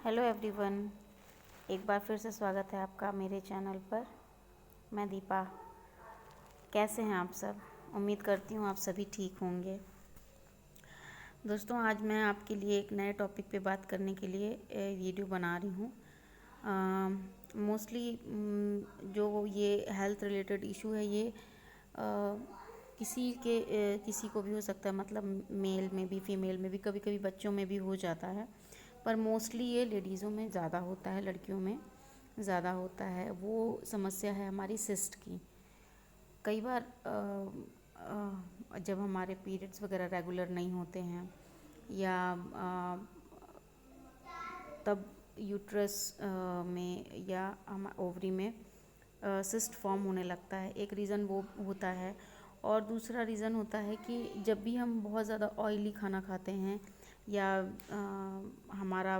Hello everyone, एक बार फिर से स्वागत है आपका मेरे चैनल पर। मैं दीपा। कैसे हैं आप सब? उम्मीद करती हूँ आप सभी ठीक होंगे। दोस्तों, आज मैं आपके लिए एक नए टॉपिक पे बात करने के लिए वीडियो बना रही हूँ। मोस्टली जो ये हेल्थ रिलेटेड इशू है, ये किसी को भी हो सकता है, मतलब मेल में भी, फीमेल में भी, कभी कभी बच्चों में भी हो जाता है, पर मोस्टली ये लेडीज़ों में ज़्यादा होता है, लड़कियों में ज़्यादा होता है। वो समस्या है हमारी सिस्ट की। कई बार जब हमारे पीरियड्स वगैरह रेगुलर नहीं होते हैं, या तब यूट्रस में या हम ओवरी में सिस्ट फॉर्म होने लगता है। एक रीज़न वो होता है, और दूसरा रीज़न होता है कि जब भी हम बहुत ज़्यादा ऑयली खाना खाते हैं, या हमारा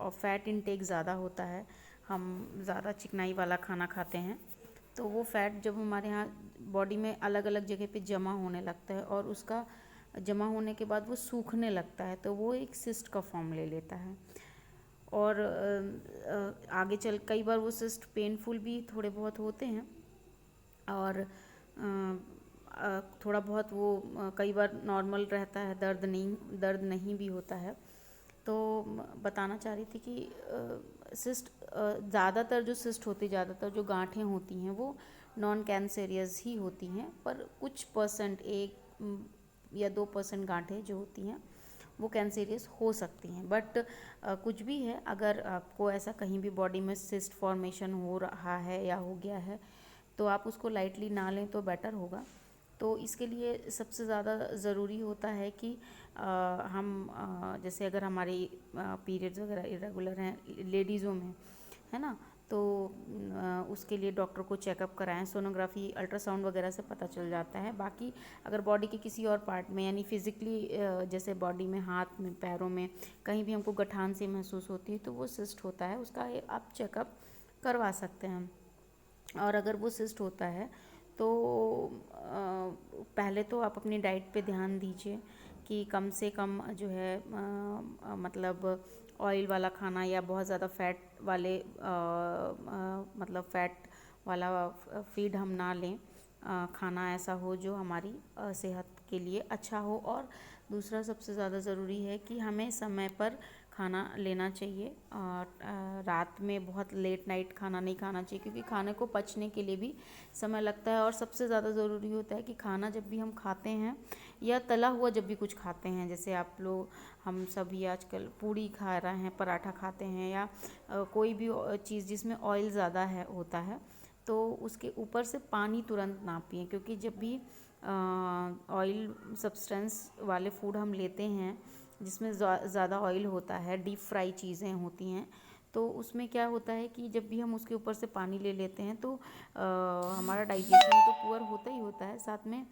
फ़ैट इनटेक ज़्यादा होता है, हम ज़्यादा चिकनाई वाला खाना खाते हैं, तो वो फ़ैट जब हमारे यहाँ बॉडी में अलग अलग जगह पे जमा होने लगता है, और उसका जमा होने के बाद वो सूखने लगता है, तो वो एक सिस्ट का फॉर्म ले लेता है। और आगे चल कई बार वो सिस्ट पेनफुल भी थोड़े बहुत होते हैं, और थोड़ा बहुत वो कई बार नॉर्मल रहता है, दर्द नहीं भी होता है। तो बताना चाह रही थी कि सिस्ट, ज़्यादातर जो सिस्ट होती, ज़्यादातर जो गांठें होती हैं वो नॉन कैंसेरियस ही होती हैं, पर कुछ परसेंट, 1 या 2% गांठें जो होती हैं वो कैंसेरियस हो सकती हैं। बट कुछ भी है, अगर आपको ऐसा कहीं भी बॉडी में सिस्ट फॉर्मेशन हो रहा है या हो गया है, तो आप उसको लाइटली ना लें तो बेटर होगा। तो इसके लिए सबसे ज़्यादा ज़रूरी होता है कि हम जैसे अगर हमारी पीरियड्स वगैरह इरेगुलर हैं लेडीज़ों में, है ना, तो उसके लिए डॉक्टर को चेकअप कराएं। सोनोग्राफी, अल्ट्रासाउंड वगैरह से पता चल जाता है। बाकी अगर बॉडी के किसी और पार्ट में, यानी फिज़िकली, जैसे बॉडी में, हाथ में, पैरों में, कहीं भी हमको गठान सी महसूस होती है, तो वो सिस्ट होता है, उसका आप चेकअप करवा सकते हैं। और अगर वो सिस्ट होता है तो पहले तो आप अपनी डाइट पे ध्यान दीजिए कि कम से कम जो है मतलब ऑयल वाला खाना, या बहुत ज़्यादा फ़ैट वाले मतलब फ़ैट वाला फीड हम ना लें। खाना ऐसा हो जो हमारी सेहत के लिए अच्छा हो। और दूसरा सबसे ज़्यादा ज़रूरी है कि हमें समय पर खाना लेना चाहिए, और रात में बहुत लेट नाइट खाना नहीं खाना चाहिए, क्योंकि खाने को पचने के लिए भी समय लगता है। और सबसे ज़्यादा ज़रूरी होता है कि खाना जब भी हम खाते हैं, या तला हुआ जब भी कुछ खाते हैं, जैसे आप लोग, हम सभी आजकल पूड़ी खा रहे हैं, पराठा खाते हैं, या कोई भी चीज़ जिसमें ऑयल ज़्यादा है होता है, तो उसके ऊपर से पानी तुरंत ना पिएं। क्योंकि जब भी ऑयल सब्सटेंस वाले फूड हम लेते हैं, जिसमें ज़्यादा ऑयल होता है, डीप फ्राई चीज़ें होती हैं, तो उसमें क्या होता है कि जब भी हम उसके ऊपर से पानी ले लेते हैं, तो हमारा डाइजेशन तो पुअर होता ही होता है, साथ में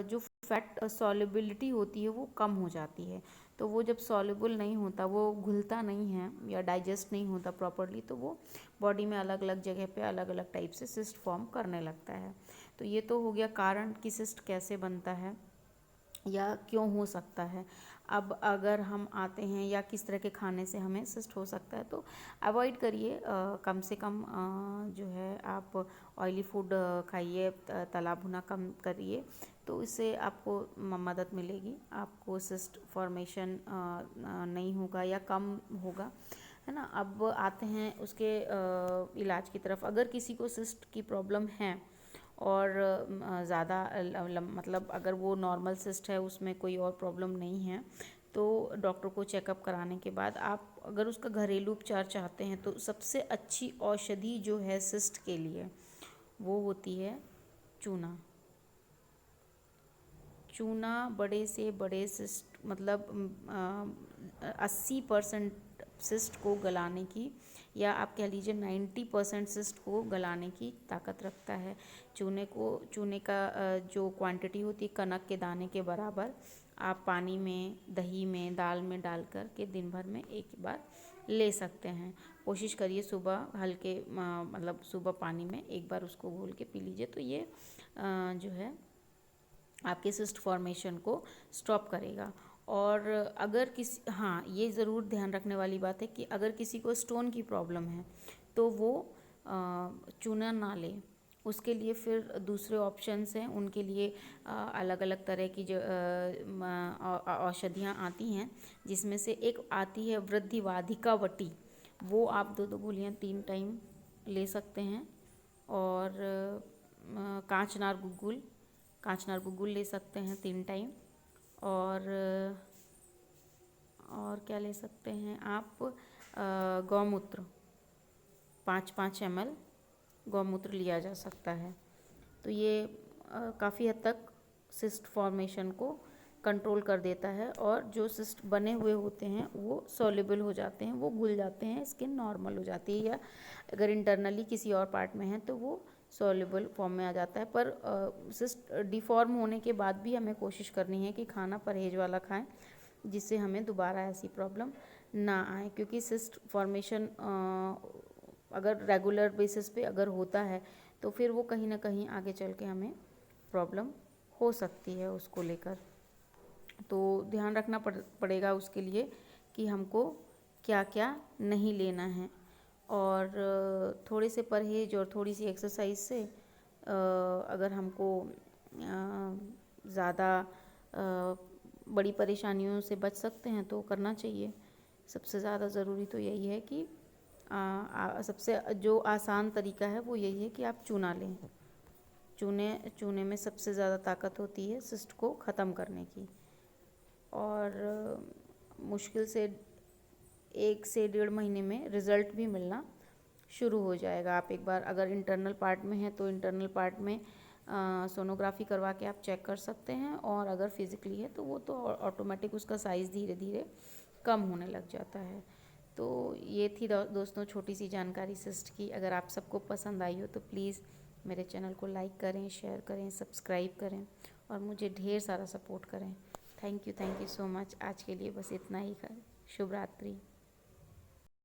जो फैट सॉल्युबिलिटी होती है वो कम हो जाती है। तो वो जब सॉल्युबल नहीं होता, वो घुलता नहीं है या डाइजेस्ट नहीं होता प्रॉपरली, तो वो बॉडी में अलग अलग जगह पे अलग अलग टाइप से सिस्ट फॉर्म करने लगता है। तो ये तो हो गया कारण कि सिस्ट कैसे बनता है या क्यों हो सकता है। अब अगर हम आते हैं या किस तरह के खाने से हमें सिस्ट हो सकता है, तो अवॉइड करिए। कम से कम जो है आप ऑयली फूड खाइए, तला भुना कम करिए, तो इससे आपको मदद मिलेगी, आपको सिस्ट फॉर्मेशन नहीं होगा या कम होगा, है ना। अब आते हैं उसके इलाज की तरफ। अगर किसी को सिस्ट की प्रॉब्लम है, और ज़्यादा मतलब अगर वो नॉर्मल सिस्ट है, उसमें कोई और प्रॉब्लम नहीं है, तो डॉक्टर को चेकअप कराने के बाद आप अगर उसका घरेलू उपचार चाहते हैं, तो सबसे अच्छी औषधि जो है सिस्ट के लिए, वो होती है चूना। चूना बड़े से बड़े सिस्ट, मतलब 80% सिस्ट को गलाने की, या आप कह लीजिए 90% सिस्ट को गलाने की ताकत रखता है। चूने का जो क्वांटिटी होती है कनक के दाने के बराबर, आप पानी में, दही में, दाल में डाल कर के दिन भर में एक बार ले सकते हैं। कोशिश करिए सुबह हल्के मतलब सुबह पानी में एक बार उसको घोल के पी लीजिए, तो ये जो है आपके सिस्ट फॉर्मेशन को स्टॉप करेगा। और अगर किसी, हाँ ये ज़रूर ध्यान रखने वाली बात है कि अगर किसी को स्टोन की प्रॉब्लम है तो वो चूना ना ले। उसके लिए फिर दूसरे ऑप्शंस हैं, उनके लिए अलग अलग तरह की जो औषधियाँ आती हैं, जिसमें से एक आती है वृद्धिवाधिका वटी। वो आप 2-2 गोलियाँ 3 टाइम ले सकते हैं। और कांचनार गुग्गुल ले सकते हैं 3 टाइम। और क्या ले सकते हैं आप, गौमूत्र 5-5 ml गौमूत्र लिया जा सकता है। तो ये काफ़ी हद तक सिस्ट फॉर्मेशन को कंट्रोल कर देता है, और जो सिस्ट बने हुए होते हैं वो सॉल्युबल हो जाते हैं, वो घुल जाते हैं, स्किन नॉर्मल हो जाती है, या अगर इंटरनली किसी और पार्ट में है तो वो सॉल्युबल फॉर्म में आ जाता है। पर सिस्ट डिफॉर्म होने के बाद भी हमें कोशिश करनी है कि खाना परहेज वाला खाएं, जिससे हमें दोबारा ऐसी प्रॉब्लम ना आए। क्योंकि सिस्ट फॉर्मेशन अगर रेगुलर बेसिस पे अगर होता है तो फिर वो कहीं ना कहीं आगे चल के हमें प्रॉब्लम हो सकती है उसको लेकर। तो ध्यान रखना पड़ेगा उसके लिए कि हमको क्या क्या नहीं लेना है। और थोड़े से परहेज और थोड़ी सी एक्सरसाइज से अगर हमको ज़्यादा बड़ी परेशानियों से बच सकते हैं तो करना चाहिए। सबसे ज़्यादा ज़रूरी तो यही है कि सबसे जो आसान तरीका है वो यही है कि आप चूना लें। चूने में सबसे ज़्यादा ताकत होती है सिस्ट को ख़त्म करने की। और मुश्किल से 1 से 1.5 महीने में रिज़ल्ट भी मिलना शुरू हो जाएगा। आप एक बार अगर इंटरनल पार्ट में है तो इंटरनल पार्ट में सोनोग्राफी करवा के आप चेक कर सकते हैं, और अगर फिज़िकली है तो वो तो ऑटोमेटिक उसका साइज़ धीरे धीरे कम होने लग जाता है। तो ये थी दोस्तों छोटी सी जानकारी सिस्ट की। अगर आप सबको पसंद आई हो तो प्लीज़ मेरे चैनल को लाइक करें, शेयर करें, सब्सक्राइब करें, और मुझे ढेर सारा सपोर्ट करें। Thank you so much. आज के लिए बस इतना ही। शुभ रात्रि।